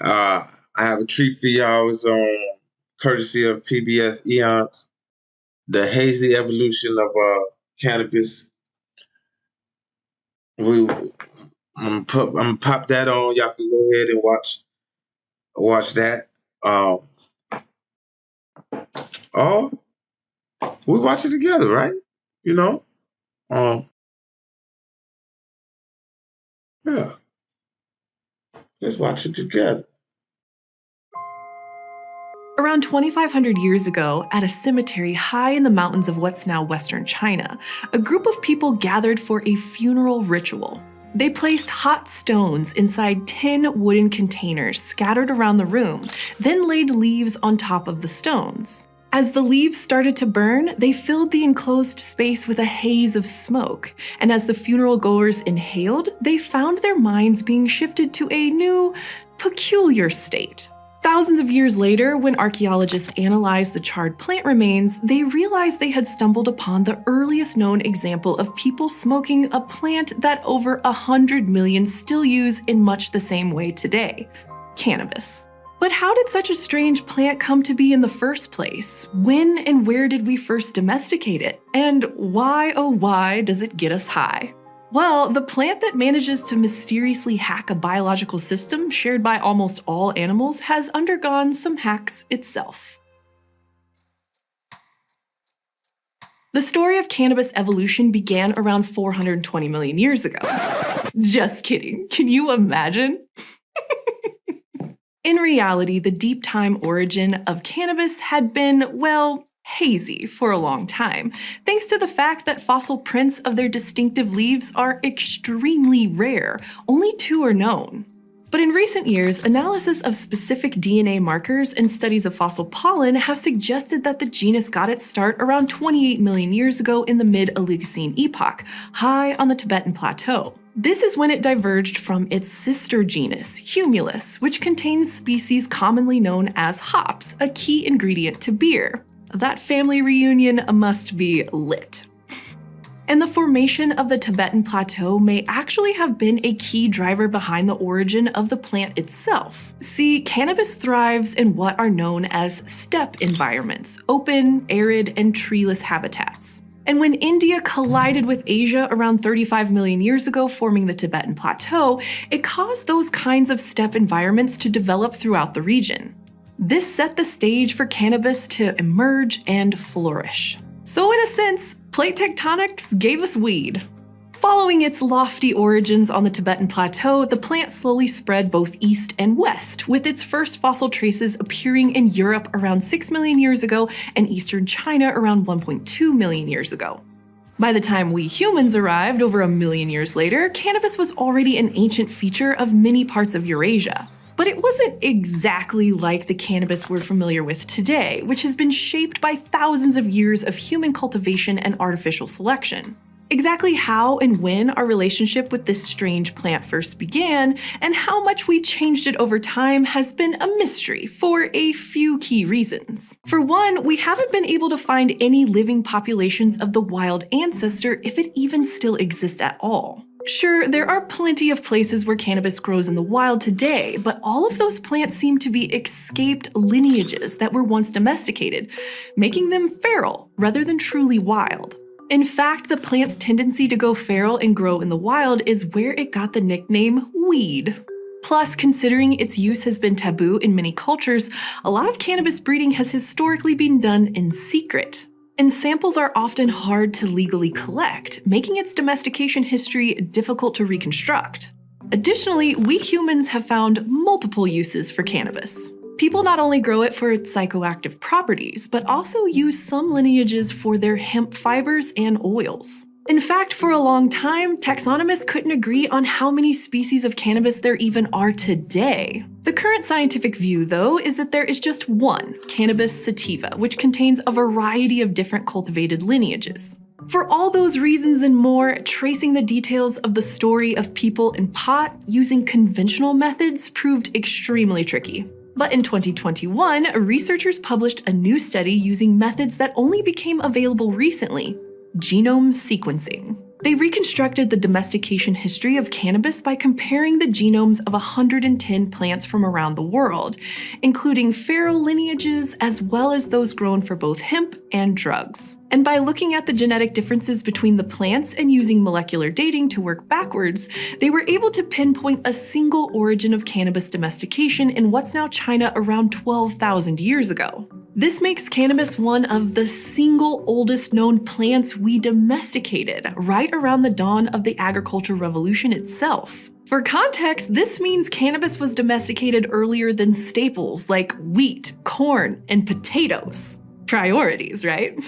I have a treat for y'all. It's courtesy of PBS Eons, the Hazy evolution of cannabis. We I'm gonna pop that on. Y'all can go ahead and watch that. Um, oh, we watch it together, right? You know. Um, yeah, let's watch it together. Around 2,500 years ago, at a cemetery high in the mountains of what's now Western China, a group of people gathered for a funeral ritual. They placed hot stones inside 10 wooden containers scattered around the room, then laid leaves on top of the stones. As the leaves started to burn, they filled the enclosed space with a haze of smoke, and as the funeral goers inhaled, they found their minds being shifted to a new, peculiar state. Thousands of years later, when archaeologists analyzed the charred plant remains, they realized they had stumbled upon the earliest known example of people smoking a plant that over 100 million still use in much the same way today: cannabis. But how did such a strange plant come to be in the first place? When and where did we first domesticate it? And why, oh why, does it get us high? Well, the plant that manages to mysteriously hack a biological system shared by almost all animals has undergone some hacks itself. The story of cannabis evolution began around 420 million years ago. Just kidding. Can you imagine? In reality, the deep time origin of cannabis had been, well, hazy for a long time, thanks to the fact that fossil prints of their distinctive leaves are extremely rare. Only 2 are known. But in recent years, analysis of specific DNA markers and studies of fossil pollen have suggested that the genus got its start around 28 million years ago in the mid-Oligocene epoch, high on the Tibetan Plateau. This is when it diverged from its sister genus, Humulus, which contains species commonly known as hops, a key ingredient to beer. That family reunion must be lit. And the formation of the Tibetan Plateau may actually have been a key driver behind the origin of the plant itself. See, cannabis thrives in what are known as steppe environments, open, arid, and treeless habitats. And when India collided with Asia around 35 million years ago, forming the Tibetan Plateau, it caused those kinds of steppe environments to develop throughout the region. This set the stage for cannabis to emerge and flourish. So in a sense, plate tectonics gave us weed. Following its lofty origins on the Tibetan Plateau, the plant slowly spread both east and west, with its first fossil traces appearing in Europe around 6 million years ago and eastern China around 1.2 million years ago. By the time we humans arrived over 1 million years later, cannabis was already an ancient feature of many parts of Eurasia. But it wasn't exactly like the cannabis we're familiar with today, which has been shaped by thousands of years of human cultivation and artificial selection. Exactly how and when our relationship with this strange plant first began, and how much we changed it over time, has been a mystery for a few key reasons. For one, we haven't been able to find any living populations of the wild ancestor, if it even still exists at all. Sure, there are plenty of places where cannabis grows in the wild today, but all of those plants seem to be escaped lineages that were once domesticated, making them feral rather than truly wild. In fact, the plant's tendency to go feral and grow in the wild is where it got the nickname weed. Plus, considering its use has been taboo in many cultures, a lot of cannabis breeding has historically been done in secret. And samples are often hard to legally collect, making its domestication history difficult to reconstruct. Additionally, we humans have found multiple uses for cannabis. People not only grow it for its psychoactive properties, but also use some lineages for their hemp fibers and oils. In fact, for a long time, taxonomists couldn't agree on how many species of cannabis there even are today. The current scientific view, though, is that there is just one, Cannabis sativa, which contains a variety of different cultivated lineages. For all those reasons and more, tracing the details of the story of people and pot using conventional methods proved extremely tricky. But in 2021, researchers published a new study using methods that only became available recently: genome sequencing. They reconstructed the domestication history of cannabis by comparing the genomes of 110 plants from around the world, including feral lineages as well as those grown for both hemp and drugs. And by looking at the genetic differences between the plants and using molecular dating to work backwards, they were able to pinpoint a single origin of cannabis domestication in what's now China around 12,000 years ago. This makes cannabis one of the single oldest known plants we domesticated, right around the dawn of the agricultural revolution itself. For context, this means cannabis was domesticated earlier than staples like wheat, corn, and potatoes. Priorities, right?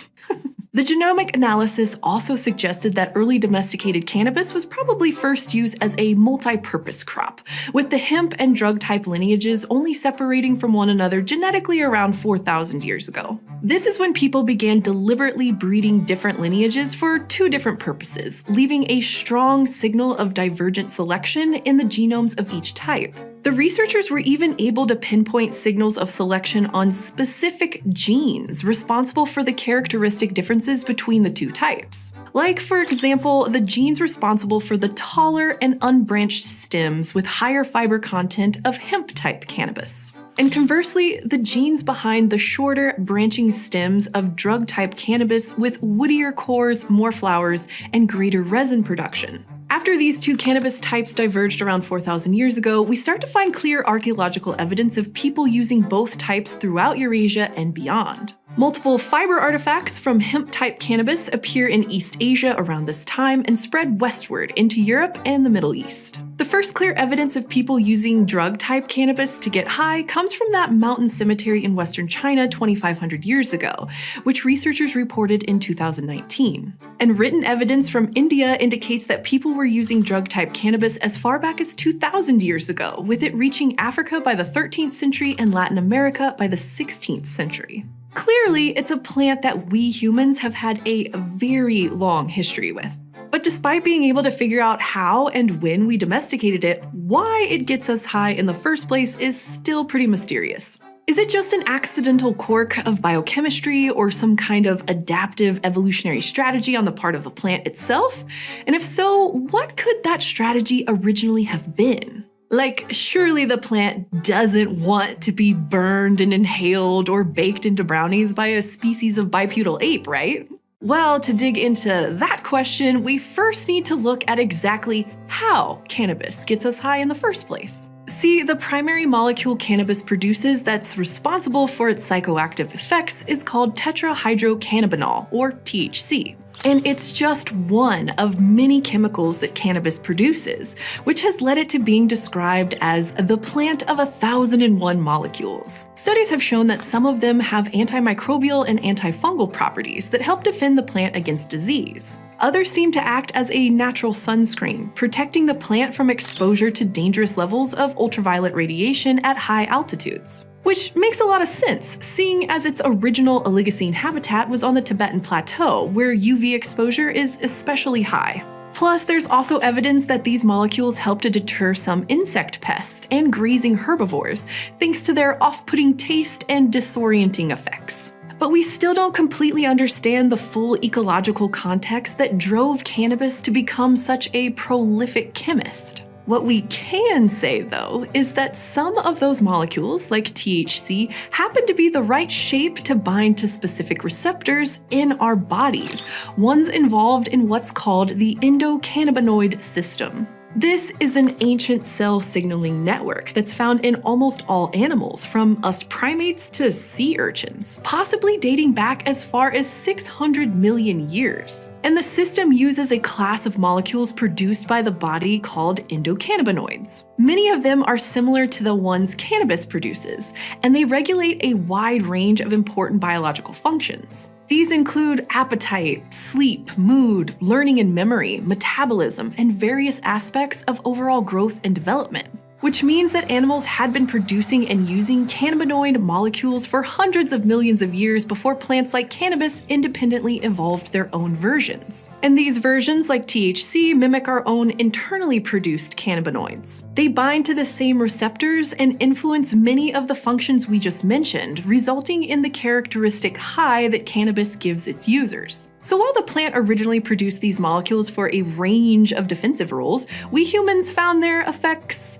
The genomic analysis also suggested that early domesticated cannabis was probably first used as a multi-purpose crop, with the hemp and drug-type lineages only separating from one another genetically around 4,000 years ago. This is when people began deliberately breeding different lineages for two different purposes, leaving a strong signal of divergent selection in the genomes of each type. The researchers were even able to pinpoint signals of selection on specific genes responsible for the characteristic differences between the two types. Like, for example, the genes responsible for the taller and unbranched stems with higher fiber content of hemp-type cannabis. And conversely, the genes behind the shorter, branching stems of drug-type cannabis with woodier cores, more flowers, and greater resin production. After these two cannabis types diverged around 4,000 years ago, we start to find clear archaeological evidence of people using both types throughout Eurasia and beyond. Multiple fiber artifacts from hemp-type cannabis appear in East Asia around this time and spread westward into Europe and the Middle East. The first clear evidence of people using drug-type cannabis to get high comes from that mountain cemetery in western China 2,500 years ago, which researchers reported in 2019. And written evidence from India indicates that people were using drug-type cannabis as far back as 2,000 years ago, with it reaching Africa by the 13th century and Latin America by the 16th century. Clearly, it's a plant that we humans have had a very long history with. But despite being able to figure out how and when we domesticated it, why it gets us high in the first place is still pretty mysterious. Is it just an accidental quirk of biochemistry or some kind of adaptive evolutionary strategy on the part of the plant itself? And if so, what could that strategy originally have been? Like, surely the plant doesn't want to be burned and inhaled or baked into brownies by a species of bipedal ape, right? Well, to dig into that question, we first need to look at exactly how cannabis gets us high in the first place. See, the primary molecule cannabis produces that's responsible for its psychoactive effects is called tetrahydrocannabinol, or THC. And it's just one of many chemicals that cannabis produces, which has led it to being described as the plant of 1,001 molecules. Studies have shown that some of them have antimicrobial and antifungal properties that help defend the plant against disease. Others seem to act as a natural sunscreen, protecting the plant from exposure to dangerous levels of ultraviolet radiation at high altitudes. Which makes a lot of sense, seeing as its original Oligocene habitat was on the Tibetan Plateau, where UV exposure is especially high. Plus, there's also evidence that these molecules help to deter some insect pests and grazing herbivores, thanks to their off-putting taste and disorienting effects. But we still don't completely understand the full ecological context that drove cannabis to become such a prolific chemist. What we can say, though, is that some of those molecules, like THC, happen to be the right shape to bind to specific receptors in our bodies, ones involved in what's called the endocannabinoid system. This is an ancient cell signaling network that's found in almost all animals, from us primates to sea urchins, possibly dating back as far as 600 million years. And the system uses a class of molecules produced by the body called endocannabinoids. Many of them are similar to the ones cannabis produces, and they regulate a wide range of important biological functions. These include appetite, sleep, mood, learning and memory, metabolism, and various aspects of overall growth and development. Which means that animals had been producing and using cannabinoid molecules for hundreds of millions of years before plants like cannabis independently evolved their own versions. And these versions, like THC, mimic our own internally produced cannabinoids. They bind to the same receptors and influence many of the functions we just mentioned, resulting in the characteristic high that cannabis gives its users. So while the plant originally produced these molecules for a range of defensive roles, we humans found their effects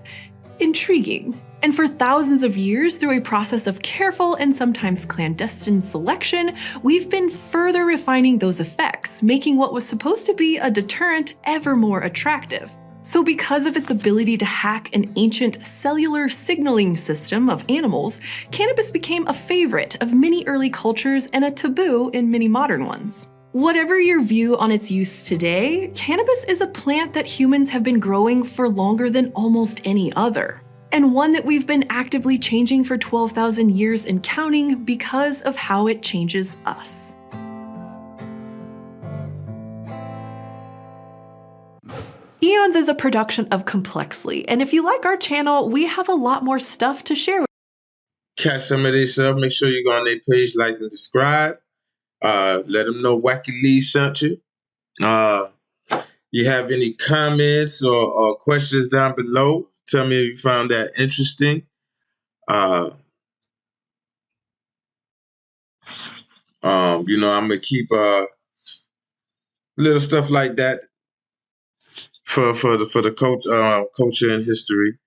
intriguing. And for thousands of years, through a process of careful and sometimes clandestine selection, we've been further refining those effects, making what was supposed to be a deterrent ever more attractive. So because of its ability to hack an ancient cellular signaling system of animals, cannabis became a favorite of many early cultures and a taboo in many modern ones. Whatever your view on its use today, cannabis is a plant that humans have been growing for longer than almost any other, and one that we've been actively changing for 12,000 years and counting because of how it changes us. Eons is a production of Complexly, and if you like our channel, we have a lot more stuff to share. Catch some of this up. Make sure you go on their page, like and subscribe. Let them know Wacky Lee sent you. You have any comments or questions down below? Tell me if you found that interesting. I'm gonna keep little stuff like that for the culture and history.